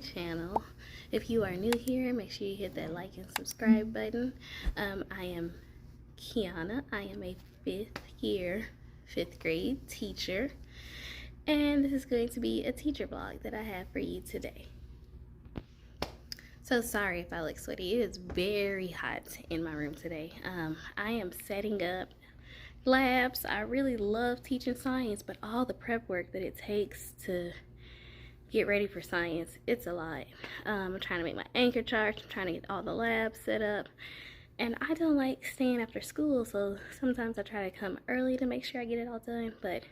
channel. If you are new here, make sure you hit that like and subscribe button. I am Kiana. I am a fifth grade teacher, and this is going to be a teacher vlog that I have for you today. So sorry if I look sweaty. It is very hot in my room today. I am setting up labs. I really love teaching science, but all the prep work that it takes to get ready for science, it's a lot. I'm trying to make my anchor charts, I'm trying to get all the labs set up, and I don't like staying after school, so sometimes I try to come early to make sure I get it all done, but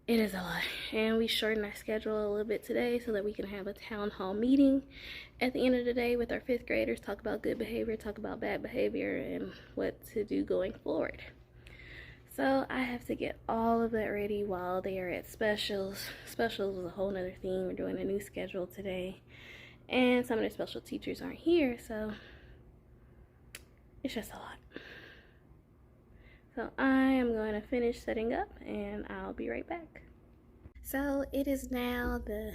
it is a lot. And we shortened our schedule a little bit today so that we can have a town hall meeting at the end of the day with our fifth graders, talk about good behavior, talk about bad behavior, and what to do going forward. So I have to get all of that ready while they are at specials. Specials is a whole nother thing. We're doing a new schedule today, and some of the special teachers aren't here, so it's just a lot. So I am going to finish setting up and I'll be right back. So it is now the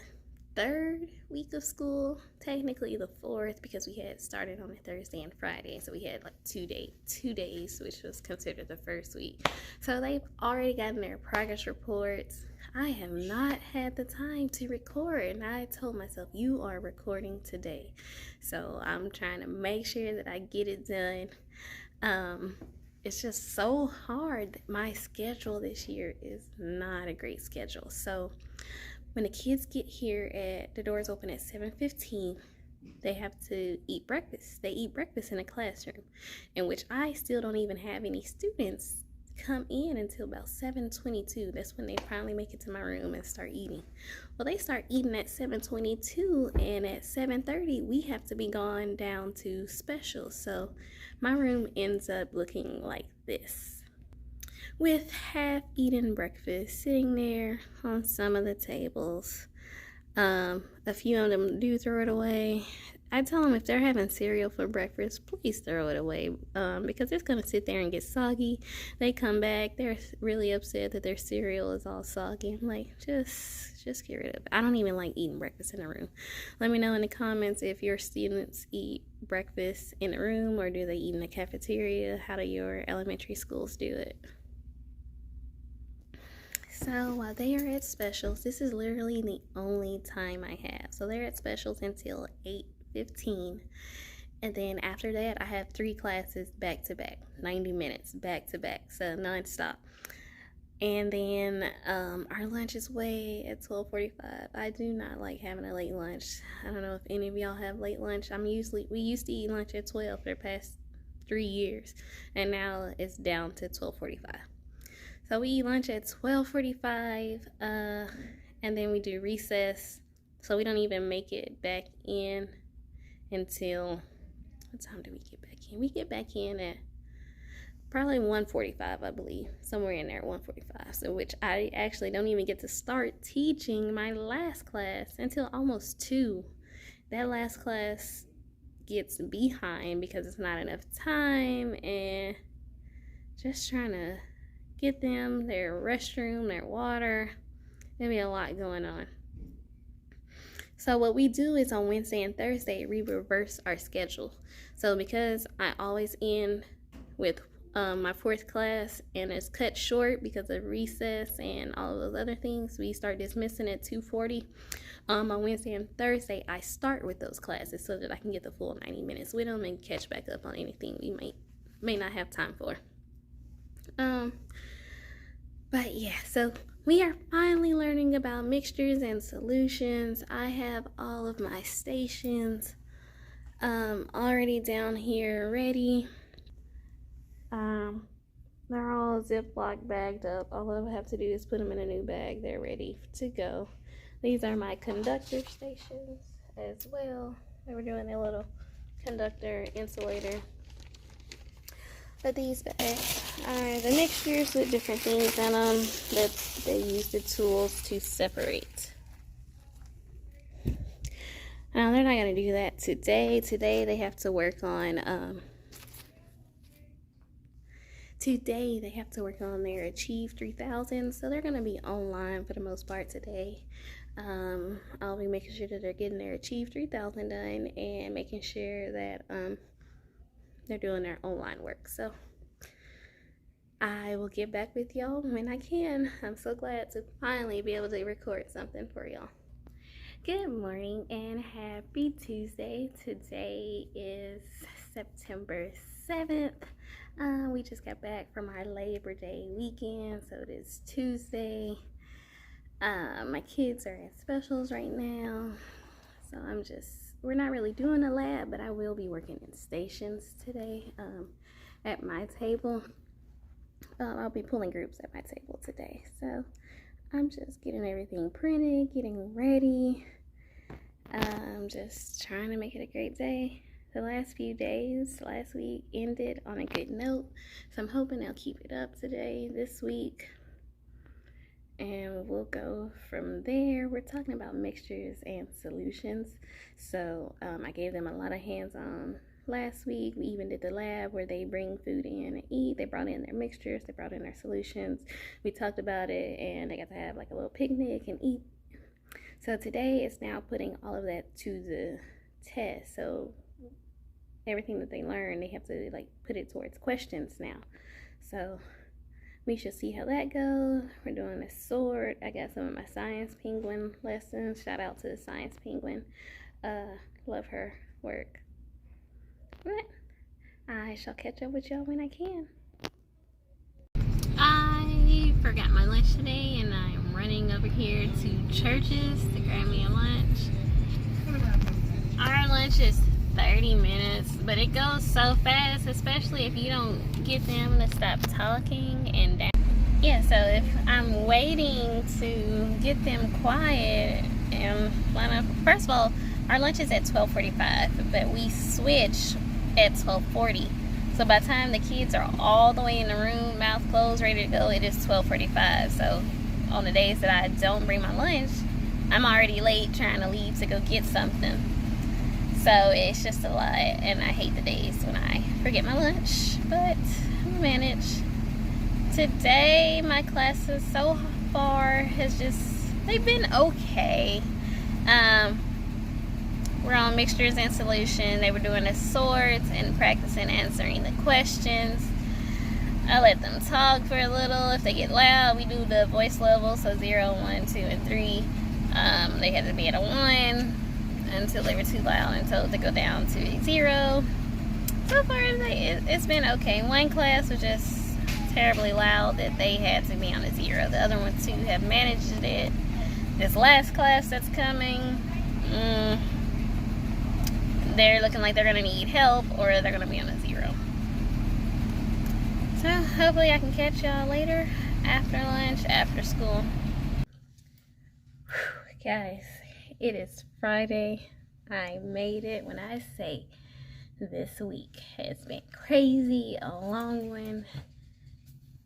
third week of school, technically the fourth, because we had started on a Thursday and Friday, so we had like two days, which was considered the first week. So they've already gotten their progress reports. I have not had the time to record, and I told myself, you are recording today, so I'm trying to make sure that I get it done. It's just so hard. My schedule this year is not a great schedule. So when the kids get here, the doors open at 7:15, they have to eat breakfast. They eat breakfast in a classroom, in which I still don't even have any students come in until about 7:22. That's when they finally make it to my room and start eating. Well, they start eating at 7:22, and at 7:30 we have to be gone down to specials. So my room ends up looking like this, with half-eaten breakfast sitting there on some of the tables. A few of them do throw it away. I tell them if they're having cereal for breakfast, please throw it away, because it's going to sit there and get soggy. They come back, they're really upset that their cereal is all soggy. I'm like, just get rid of it. I don't even like eating breakfast in a room. Let me know in the comments if your students eat breakfast in a room or do they eat in the cafeteria. How do your elementary schools do it? So while they are at specials, this is literally the only time I have. So they're at specials until 8:15, and then after that I have 3 classes back to back, 90 minutes back to back, so non-stop. And then our lunch is way at 12:45. I do not like having a late lunch. I don't know if any of y'all have late lunch. We used to eat lunch at 12 for the past 3 years, and now it's down to 12:45. So we eat lunch at 12:45, and then we do recess. So we don't even make it back in until, what time do we get back in? We get back in at probably 1:45, I believe, somewhere in there, 1:45. So which I actually don't even get to start teaching my last class until almost 2. That last class gets behind because it's not enough time, and just trying to get them their restroom, their water. There'll be a lot going on. So what we do is on Wednesday and Thursday, we reverse our schedule. So because I always end with my 4th class, and it's cut short because of recess and all of those other things, we start dismissing at 2:40. On Wednesday and Thursday, I start with those classes so that I can get the full 90 minutes with them and catch back up on anything we may not have time for. But yeah, so we are finally learning about mixtures and solutions. I have all of my stations already down here ready. They're all Ziploc bagged up. All I have to do is put them in a new bag. They're ready to go. These are my conductor stations as well. They were doing a little conductor insulator. But these bags are the mixtures with different things in them that they use the tools to separate. Now they're not going to do that today. Today they have to work on their Achieve 3000. So they're going to be online for the most part today. I'll be making sure that they're getting their Achieve 3000 done and making sure that they're doing their online work. So I will get back with y'all when I can. I'm so glad to finally be able to record something for y'all. Good morning and happy Tuesday. Today is September 7th. We just got back from our Labor Day weekend, so it is Tuesday. My kids are at specials right now, so we're not really doing a lab, but I will be working in stations today at my table. I'll be pulling groups at my table today, so I'm just getting everything printed, getting ready. I'm just trying to make it a great day. The last few days, last week, ended on a good note, so I'm hoping they'll keep it up today, this week, and we'll go from there. We're talking about mixtures and solutions, so I gave them a lot of hands-on last week. We even did the lab where they bring food in and eat. They brought in their mixtures, they brought in their solutions. We talked about it, and they got to have like a little picnic and eat. So today is now putting all of that to the test. So everything that they learn, they have to like put it towards questions now. So we should see how that goes. We're doing a sword. I got some of my science penguin lessons. Shout out to the science penguin. Love her work. But I shall catch up with y'all when I can. I forgot my lunch today, and I'm running over here to Churches to grab me a lunch. Our lunch is 30 minutes, but it goes so fast, especially if you don't get them to stop talking and down. Yeah, so if I'm waiting to get them quiet and first of all, our lunch is at 12:45, but we switch at 12:40. So by the time the kids are all the way in the room, mouth closed, ready to go, it is 12:45. So on the days that I don't bring my lunch, I'm already late trying to leave to go get something. So it's just a lot, and I hate the days when I forget my lunch, but I manage. Today, my classes so far they've been okay. We're on mixtures and solution. They were doing the swords and practicing answering the questions. I let them talk for a little. If they get loud, we do the voice level, so 0, 1, 2, and 3. They had to be at a 1 until they were too loud and told to go down to a 0. So far, it's been okay. One class was just terribly loud that they had to be on a 0. The other two have managed it. This last class that's coming, they're looking like they're going to need help, or they're going to be on a 0. So hopefully I can catch y'all later after lunch, after school. Whew, guys, it is Friday. I made it. When I say this week has been crazy, a long one,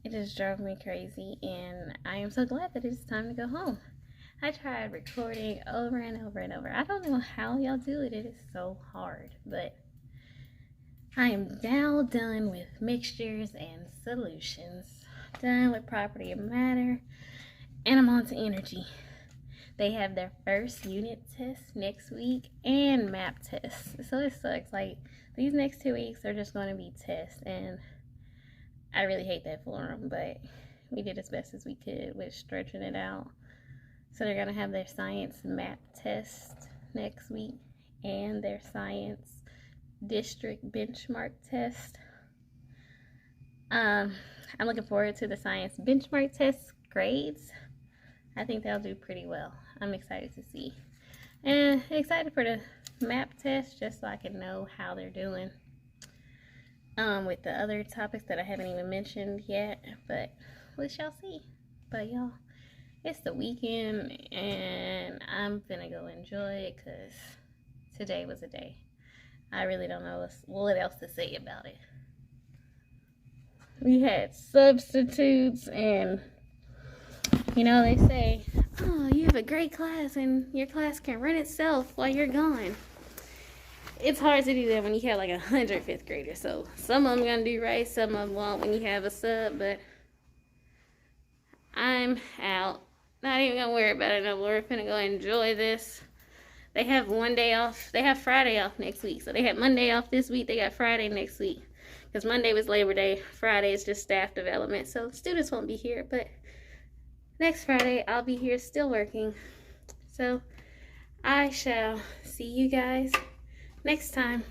it just drove me crazy, and I am so glad that it's time to go home. I tried recording over and over and over. I don't know how y'all do it. It is so hard, but I am now done with mixtures and solutions, done with property of matter, and I'm on to energy. They have their first unit test next week and map tests, so it sucks. Like, these next 2 weeks are just going to be tests, and I really hate that for them, but we did as best as we could with stretching it out. So they're going to have their science map test next week and their science district benchmark test. I'm looking forward to the science benchmark test grades. I think they'll do pretty well. I'm excited to see. And excited for the map test just so I can know how they're doing with the other topics that I haven't even mentioned yet, but we shall see. But y'all, it's the weekend, and I'm gonna go enjoy it because today was a day. I really don't know what else to say about it. We had substitutes, and you know, they say, oh, you have a great class and your class can run itself while you're gone. It's hard to do that when you have like 100 fifth graders. So some of them gonna do right, some of them won't when you have a sub, but I'm out. Not even gonna worry about it no more. We're finna go enjoy this. They have one day off. They have Friday off next week. So they had Monday off this week. They got Friday next week. Because Monday was Labor Day. Friday is just staff development. So students won't be here. But next Friday, I'll be here still working. So I shall see you guys next time.